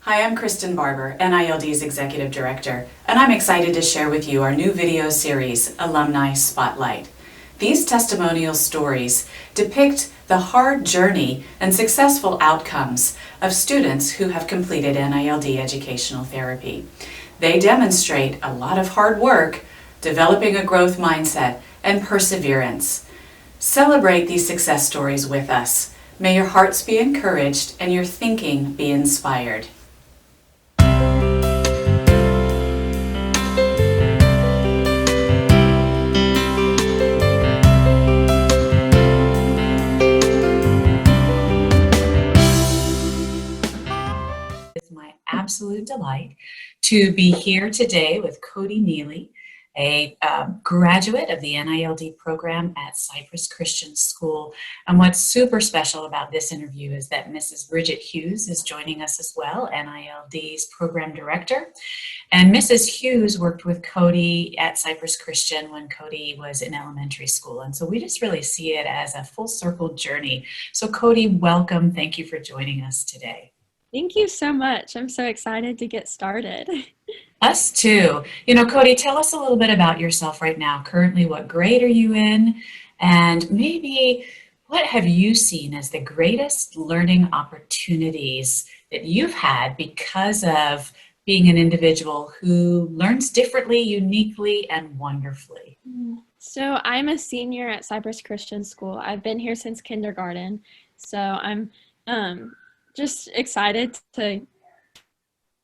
Hi, I'm Kristen Barber, NILD's Executive Director, and I'm excited to share with you our new video series, Alumni Spotlight. These testimonial stories depict the hard journey and successful outcomes of students who have completed NILD educational therapy. They demonstrate a lot of hard work, developing a growth mindset, and perseverance. Celebrate these success stories with us. May your hearts be encouraged and your thinking be inspired. It's my absolute delight to be here today with Cody Neely, a graduate of the NILD program at Cypress Christian School. And what's super special about this interview is that Mrs. Bridget Hughes is joining us as well, NILD's program director. And Mrs. Hughes worked with Cody at Cypress Christian when Cody was in elementary school. And so we just really see it as a full circle journey. So Cody, welcome. Thank you for joining us today. Thank you so much. I'm so excited to get started. Us too. You know, Cody, tell us a little bit about yourself right now. Currently, what grade are you in? And maybe what have you seen as the greatest learning opportunities that you've had because of being an individual who learns differently, uniquely, and wonderfully? So I'm a senior at Cypress Christian School. I've been here since kindergarten. So I'm just excited to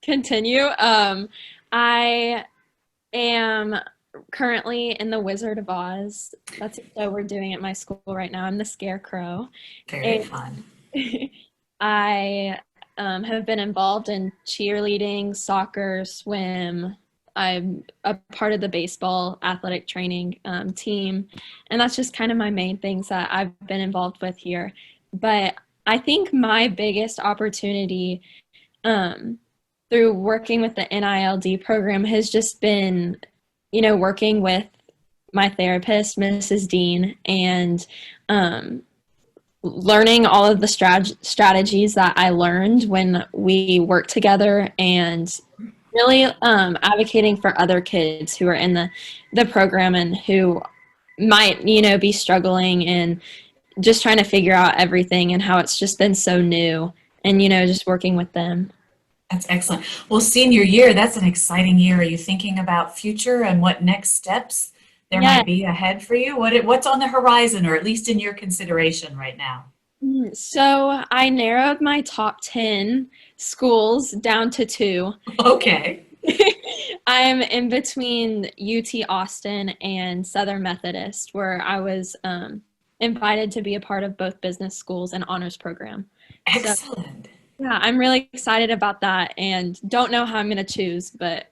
continue. I am currently in The Wizard of Oz. That's a show we're doing at my school right now. I'm the Scarecrow. Very And fun. I have been involved in cheerleading, soccer, swim. I'm a part of the baseball athletic training team. And that's just kind of my main things that I've been involved with here. But I think my biggest opportunity through working with the NILD program has just been, working with my therapist, Mrs. Dean, and learning all of the strategies that I learned when we worked together and really advocating for other kids who are in the program and who might, be struggling and just trying to figure out everything and how it's just been so new and, just working with them. That's excellent. Well, senior year, that's an exciting year. Are you thinking about future and what next steps there Yeah. might be ahead for you? What's on the horizon, or at least in your consideration right now? So I narrowed my top 10 schools down to 2. Okay. I'm in between UT Austin and Southern Methodist, where I was invited to be a part of both business schools and honors program. So Excellent. yeah, I'm really excited about that and don't know how I'm going to choose, but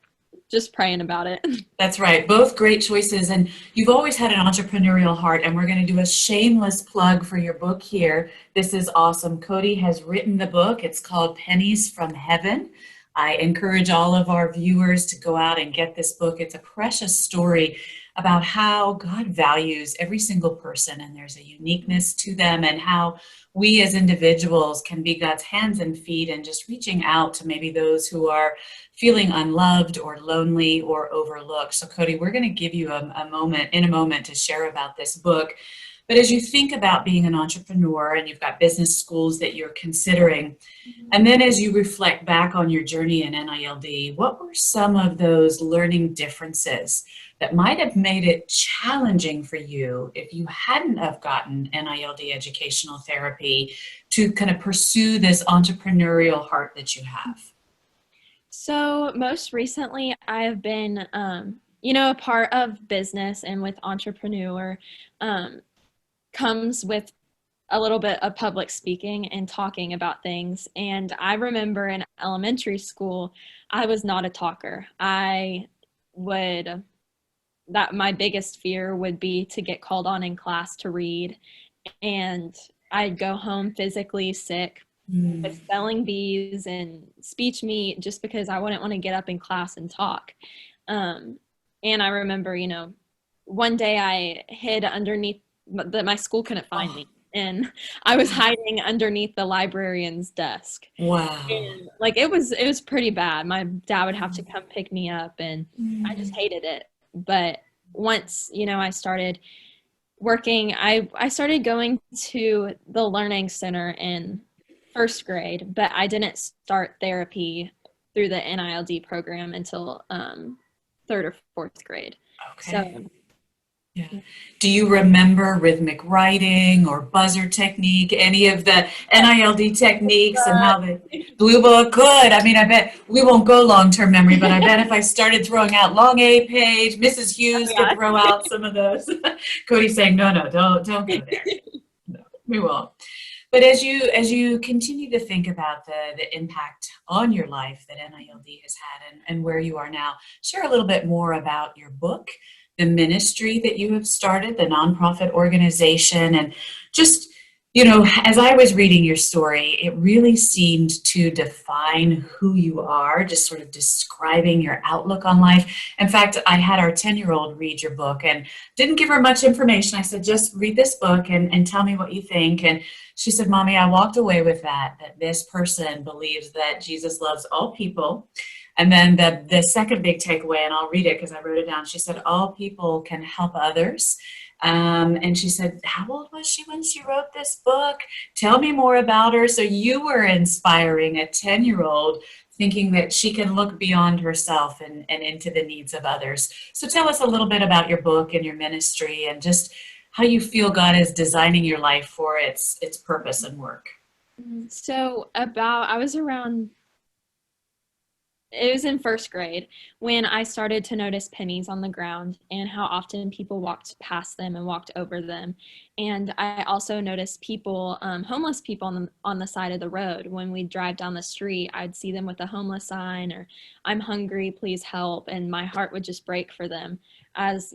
just praying about it. That's right. Both great choices. And you've always had an entrepreneurial heart. And we're going to do a shameless plug for your book here. This is awesome. Cody has written the book. It's called Pennies from Heaven. I encourage all of our viewers to go out and get this book. It's a precious story about how God values every single person, and there's a uniqueness to them, and how we as individuals can be God's hands and feet and just reaching out to maybe those who are feeling unloved or lonely or overlooked. So Cody, we're going to give you a moment to share about this book. But as you think about being an entrepreneur and you've got business schools that you're considering, and then as you reflect back on your journey in NILD, what were some of those learning differences that might have made it challenging for you if you hadn't have gotten NILD educational therapy to kind of pursue this entrepreneurial heart that you have? So most recently, I have been, a part of business and with entrepreneur comes with a little bit of public speaking and talking about things. And I remember in elementary school, I was not a talker. That my biggest fear would be to get called on in class to read. And I'd go home physically sick with spelling bees and speech meet just because I wouldn't want to get up in class and talk. And I remember, one day I hid underneath that my school couldn't find me. and I was hiding underneath the librarian's desk. Wow. And like it was pretty bad. My dad would have to come pick me up, and I just hated it. But once, I started working, I started going to the learning center in first grade, but I didn't start therapy through the NILD program until third or fourth grade. Okay. So Yeah. Do you remember rhythmic writing or buzzer technique, any of the NILD techniques and how the blue book? Good. I mean, I bet we won't go long-term memory, but I bet if I started throwing out long A page, Mrs. Hughes could throw out some of those. Cody's saying, no, don't go there. No, we won't. But as you continue to think about the impact on your life that NILD has had and where you are now, share a little bit more about your book, the ministry that you have started, the nonprofit organization, and just, as I was reading your story, it really seemed to define who you are, just sort of describing your outlook on life. In fact, I had our 10-year-old read your book and didn't give her much information. I said, just read this book and tell me what you think. And she said, Mommy, I walked away with that this person believes that Jesus loves all people. And then the second big takeaway, and I'll read it because I wrote it down. She said, all people can help others. And she said, how old was she when she wrote this book? Tell me more about her. So you were inspiring a 10-year-old thinking that she can look beyond herself and into the needs of others. So tell us a little bit about your book and your ministry and just how you feel God is designing your life for its purpose and work. So I was around, it was in first grade when I started to notice pennies on the ground and how often people walked past them and walked over them. And I also noticed people, homeless people on the side of the road. When we drive down the street, I'd see them with a homeless sign or I'm hungry, please help. And my heart would just break for them. As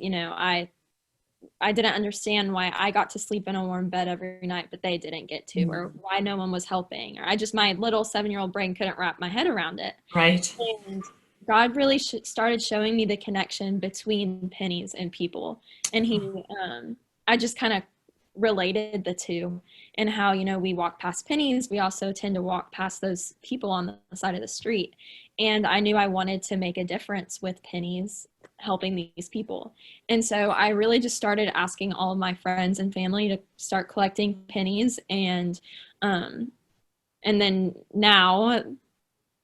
I didn't understand why I got to sleep in a warm bed every night, but they didn't get to, or why no one was helping, or my little 7-year-old brain couldn't wrap my head around it. Right. And God really started showing me the connection between pennies and people. And I just kind of related the two and how, we walk past pennies. We also tend to walk past those people on the side of the street. And I knew I wanted to make a difference with pennies helping these people. And so I really just started asking all of my friends and family to start collecting pennies. And then now,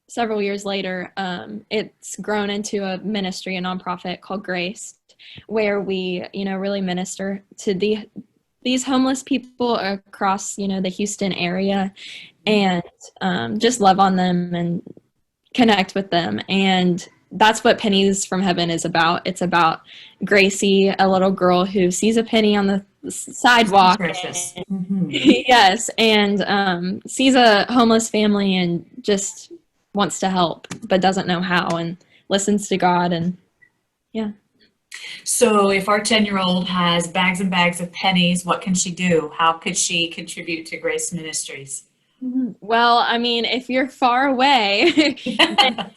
several years later, it's grown into a ministry, a nonprofit called Grace, where we, really minister to these homeless people across, the Houston area and just love on them and connect with them. And that's what Pennies from Heaven is about. It's about Gracie, a little girl who sees a penny on the sidewalk. Precious. Yes, and sees a homeless family and just wants to help, but doesn't know how, and listens to God. And yeah. So if our 10-year-old has bags and bags of pennies, what can she do? How could she contribute to Grace Ministries? Well, I mean, if you're far away, then,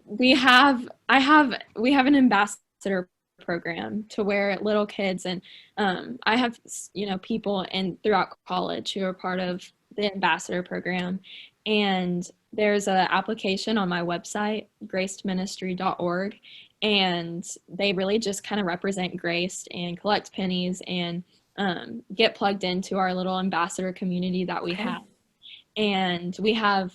we have an ambassador program to where little kids and I have people throughout college who are part of the ambassador program, and there's an application on my website, gracedministry.org, and they really just kind of represent Grace and collect pennies and get plugged into our little ambassador community that we have. And we have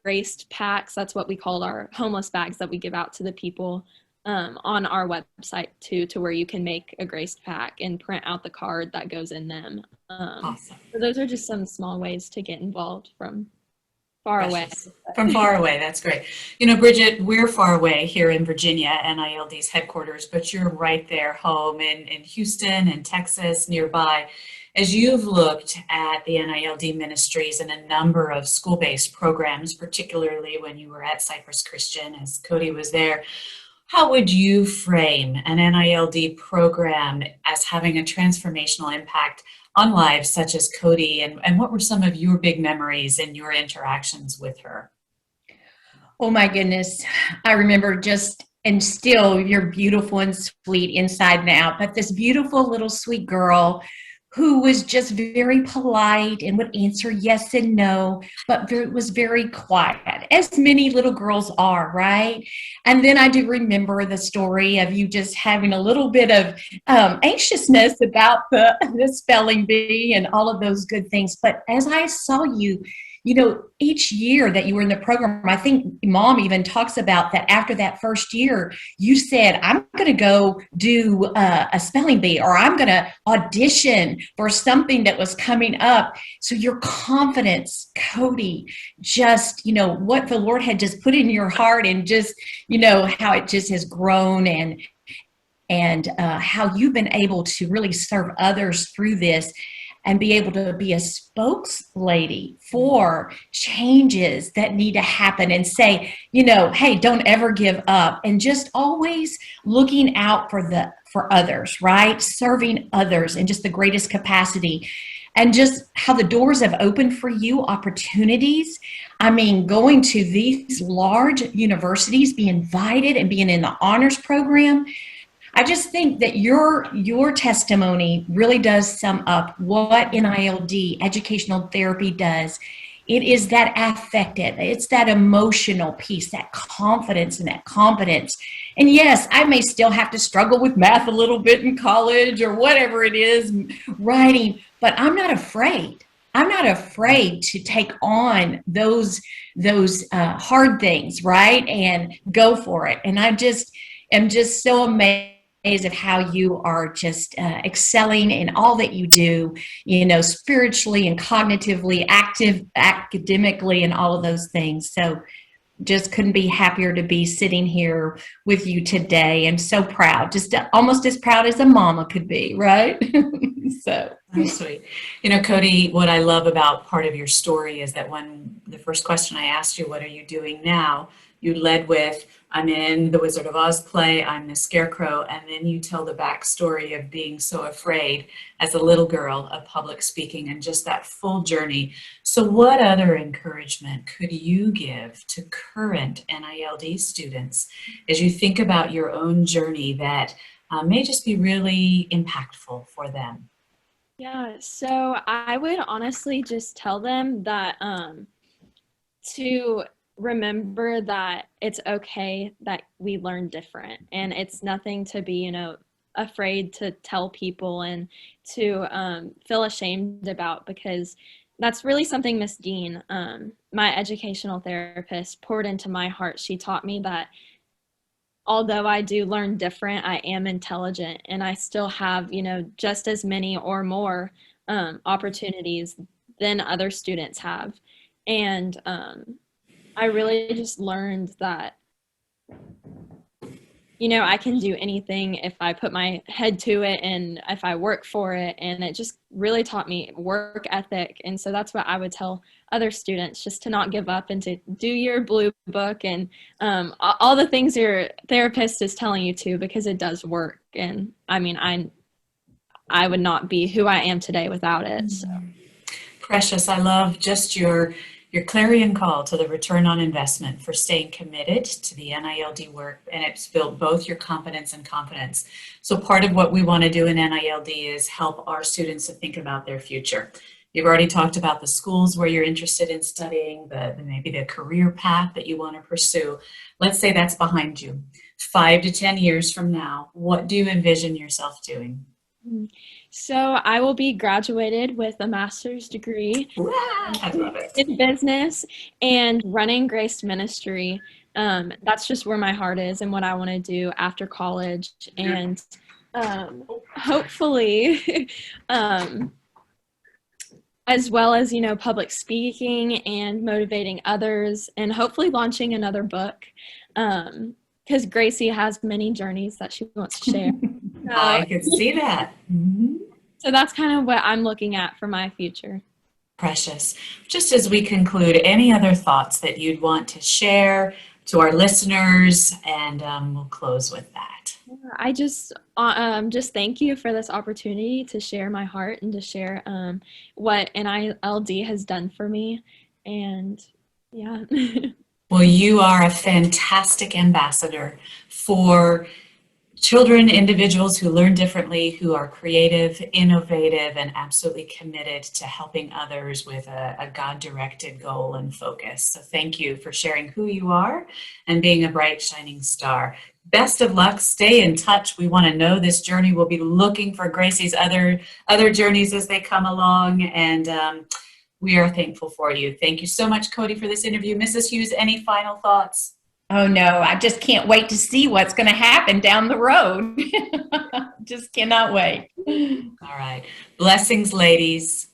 graced packs. That's what we call our homeless bags that we give out to the people on our website too, to where you can make a graced pack and print out the card that goes in them. Awesome. So those are just some small ways to get involved from far away. From far away, that's great. Bridget, we're far away here in Virginia, NILD's headquarters, but you're right there home in Houston and Texas nearby. As you've looked at the NILD ministries and a number of school-based programs, particularly when you were at Cypress Christian, as Cody was there, how would you frame an NILD program as having a transformational impact on lives such as Cody? And what were some of your big memories and your interactions with her? Oh my goodness. I remember and still you're beautiful and sweet inside and out, but this beautiful little sweet girl who was just very polite and would answer yes and no, but was very quiet, as many little girls are, right? And then I do remember the story of you just having a little bit of anxiousness about the spelling bee and all of those good things. But as I saw you, each year that you were in the program, I think Mom even talks about that after that first year, you said, I'm going to go do a spelling bee, or I'm going to audition for something that was coming up. So your confidence, Cody, just, what the Lord had just put in your heart, and just, how it just has grown, and how you've been able to really serve others through this, and be able to be a spokeslady for changes that need to happen, and say, hey, don't ever give up, and just always looking out for others, right? Serving others in just the greatest capacity. And just how the doors have opened for you, opportunities. I mean, going to these large universities, be invited and being in the honors program. I just think that your testimony really does sum up what NILD, educational therapy, does. It is that affective, it's that emotional piece, that confidence and that competence. And yes, I may still have to struggle with math a little bit in college or whatever it is, writing, but I'm not afraid. I'm not afraid to take on those hard things, right? And go for it. And I just am just so amazed of how you are just excelling in all that you do, spiritually and cognitively, academically, and all of those things. So just couldn't be happier to be sitting here with you today, and so proud, just almost as proud as a mama could be, right? So sweet. Cody, what I love about part of your story is that when the first question I asked you, what are you doing now? You led with, I'm in the Wizard of Oz play, I'm the Scarecrow, and then you tell the backstory of being so afraid as a little girl of public speaking, and just that full journey. So what other encouragement could you give to current NILD students as you think about your own journey that may just be really impactful for them? Yeah, so I would honestly just tell them that to remember that it's okay that we learn different, and it's nothing to be, afraid to tell people and to feel ashamed about, because that's really something Miss Dean, my educational therapist, poured into my heart. She taught me that although I do learn different, I am intelligent, and I still have, just as many or more opportunities than other students have. And I really just learned that, I can do anything if I put my head to it and if I work for it. And it just really taught me work ethic. And so that's what I would tell other students, just to not give up and to do your blue book and all the things your therapist is telling you to, because it does work. And I mean, I would not be who I am today without it. So. Precious, I love just your clarion call to the return on investment for staying committed to the NILD work, and it's built both your competence and confidence. So part of what we want to do in NILD is help our students to think about their future. You've already talked about the schools where you're interested in studying, maybe the career path that you want to pursue. Let's say that's behind you. 5 to 10 years from now, what do you envision yourself doing? So I will be graduated with a master's degree I love it. in business and running Grace Ministry. That's just where my heart is and what I want to do after college. And hopefully, as well as, public speaking and motivating others, and hopefully launching another book. Because Gracie has many journeys that she wants to share. I can see that. Mm-hmm. So that's kind of what I'm looking at for my future. Precious. Just as we conclude, any other thoughts that you'd want to share to our listeners, and we'll close with that. I just thank you for this opportunity to share my heart and to share what NILD has done for me. And yeah. Well, you are a fantastic ambassador for children, individuals who learn differently, who are creative, innovative, and absolutely committed to helping others with a God-directed goal and focus. So thank you for sharing who you are and being a bright, shining star. Best of luck. Stay in touch. We want to know this journey. We'll be looking for Gracie's other journeys as they come along, and we are thankful for you. Thank you so much, Cody, for this interview. Mrs. Hughes, any final thoughts? Oh no, I just can't wait to see what's going to happen down the road. Just cannot wait. All right. Blessings, ladies.